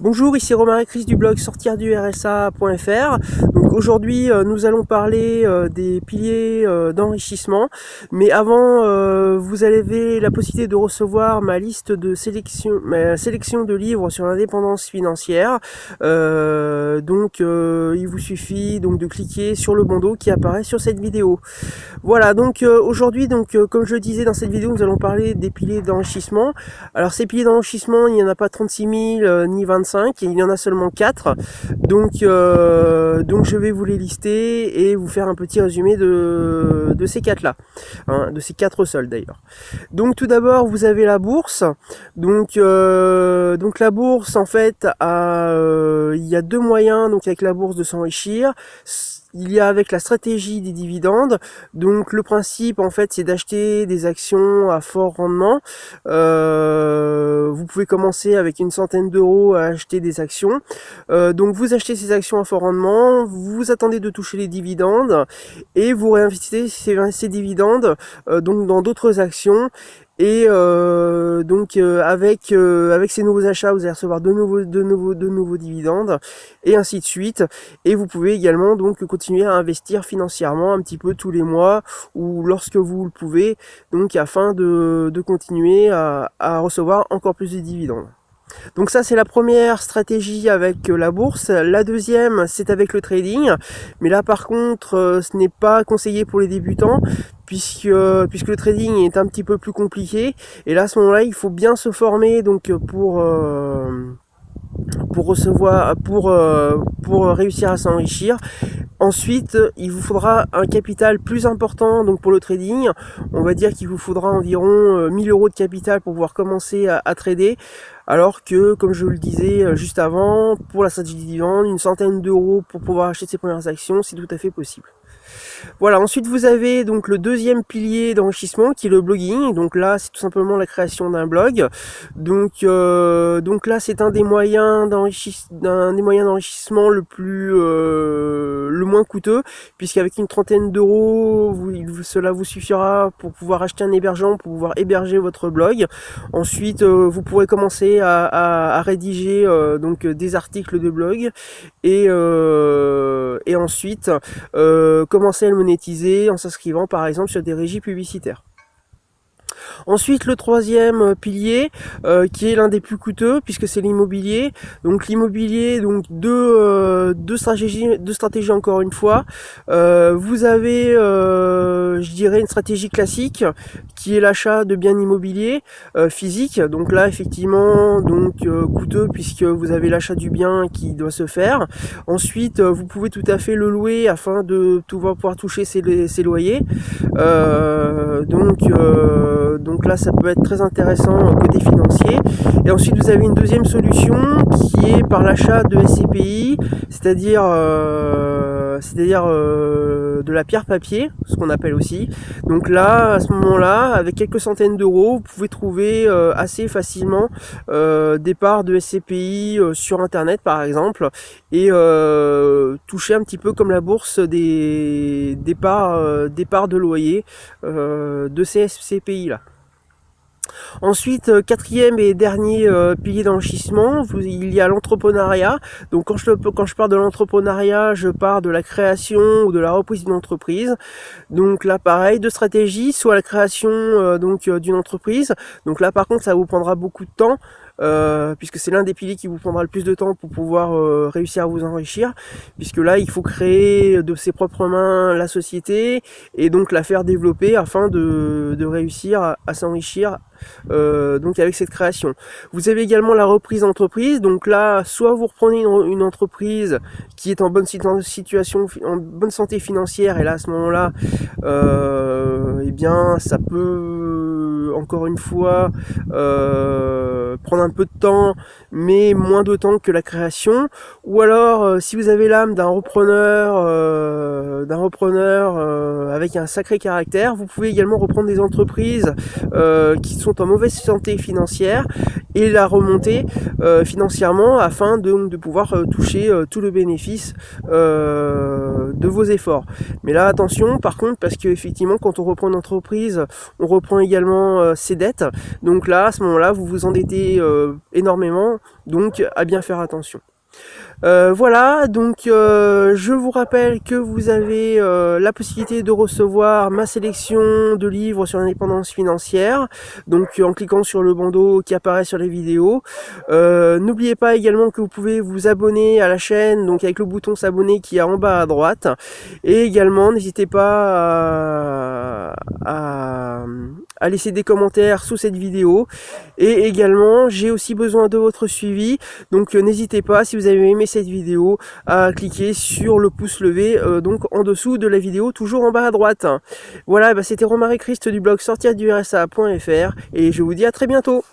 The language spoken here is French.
Bonjour, ici Romain et Chris du blog sortirdursa.fr. Donc aujourd'hui nous allons parler des piliers d'enrichissement. Mais avant, vous avez la possibilité de recevoir ma liste de sélection, ma sélection de livres sur l'indépendance financière. Il vous suffit donc de cliquer sur le bandeau qui apparaît sur cette vidéo. Voilà, donc aujourd'hui, comme je le disais dans cette vidéo, nous allons parler des piliers d'enrichissement. Alors ces piliers d'enrichissement, il n'y en a pas 36 000 ni 25, il y en a seulement 4. Donc je vais vous les lister et vous faire un petit résumé de ces 4 là, hein, de ces 4 seuls d'ailleurs. Donc tout d'abord, vous avez la bourse. Donc la bourse, en fait, il y a deux moyens donc avec la bourse de s'enrichir. Il y a avec la stratégie des dividendes. Donc le principe, en fait, c'est d'acheter des actions à fort rendement. Vous pouvez commencer avec une centaine d'euros à acheter des actions. Donc vous achetez ces actions à fort rendement, vous attendez de toucher les dividendes et vous réinvestissez ces dividendes donc dans d'autres actions. Et avec ces nouveaux achats, vous allez recevoir de nouveaux dividendes et ainsi de suite. Et vous pouvez également donc continuer à investir financièrement un petit peu tous les mois ou lorsque vous le pouvez, donc afin de continuer à recevoir encore plus de dividendes. Donc ça, c'est la première stratégie avec la bourse. La deuxième, c'est avec le trading. Mais là, par contre, ce n'est pas conseillé pour les débutants puisque le trading est un petit peu plus compliqué. Et là, à ce moment-là, il faut bien se former donc pour réussir à s'enrichir. Ensuite, il vous faudra un capital plus important donc pour le trading. On va dire qu'il vous faudra environ 1000 euros de capital pour pouvoir commencer à trader. Alors que, comme je vous le disais juste avant, pour la stratégie dividende, une centaine d'euros pour pouvoir acheter ses premières actions, c'est tout à fait possible. Voilà, ensuite vous avez donc le deuxième pilier d'enrichissement qui est le blogging. Donc là, c'est tout simplement la création d'un blog. Donc là, c'est un des moyens d'enrichissement le moins coûteux, puisqu'avec une trentaine d'euros, cela vous suffira pour pouvoir acheter un hébergement, pour pouvoir héberger votre blog. Ensuite, vous pourrez commencer à rédiger des articles de blog et ensuite commencer à le monétiser en s'inscrivant par exemple sur des régies publicitaires. Ensuite, le troisième pilier, qui est l'un des plus coûteux, puisque c'est l'immobilier. Donc l'immobilier, donc deux stratégies encore une fois. Vous avez, je dirais, une stratégie classique, qui est l'achat de biens immobiliers physiques. Donc là, effectivement, coûteux, puisque vous avez l'achat du bien qui doit se faire. Ensuite, vous pouvez tout à fait le louer afin de pouvoir toucher ses loyers. Donc là, ça peut être très intéressant côté financier. Et ensuite, vous avez une deuxième solution qui est par l'achat de SCPI, c'est-à-dire de la pierre papier, ce qu'on appelle aussi. Donc là, à ce moment-là, avec quelques centaines d'euros, vous pouvez trouver assez facilement des parts de SCPI sur Internet, par exemple, et toucher un petit peu comme la bourse des parts de loyer de ces SCPI là. Ensuite, quatrième et dernier pilier d'enrichissement, il y a l'entrepreneuriat. Donc quand je parle de l'entrepreneuriat, je parle de la création ou de la reprise d'une entreprise. Donc là pareil, deux stratégies, soit la création d'une entreprise. Donc là par contre ça vous prendra beaucoup de temps. Puisque c'est l'un des piliers qui vous prendra le plus de temps pour pouvoir réussir à vous enrichir, puisque là il faut créer de ses propres mains la société et donc la faire développer afin de réussir à s'enrichir donc avec cette création. Vous avez également la reprise d'entreprise. Donc là, soit vous reprenez une entreprise qui est en bonne situation, en bonne santé financière, et là à ce moment-là eh bien ça peut encore une fois prendre un peu de temps, mais moins de temps que la création. Ou alors si vous avez l'âme d'un repreneur avec un sacré caractère, vous pouvez également reprendre des entreprises qui sont en mauvaise santé financière et la remonter financièrement afin de pouvoir toucher tout le bénéfice de vos efforts. Mais là attention par contre, parce que effectivement quand on reprend une entreprise, on reprend également paiement ses dettes. Donc là, à ce moment-là, vous vous endettez énormément, donc à bien faire attention. Voilà, donc je vous rappelle que vous avez la possibilité de recevoir ma sélection de livres sur l'indépendance financière, donc en cliquant sur le bandeau qui apparaît sur les vidéos. N'oubliez pas également que vous pouvez vous abonner à la chaîne, donc avec le bouton s'abonner qui est en bas à droite, et également n'hésitez pas à laisser des commentaires sous cette vidéo, et également j'ai aussi besoin de votre suivi, donc n'hésitez pas, si vous avez aimé cette vidéo, à cliquer sur le pouce levé donc en dessous de la vidéo, toujours en bas à droite. Voilà, c'était Romaric Christ du blog sortir du RSA.fr, et je vous dis à très bientôt.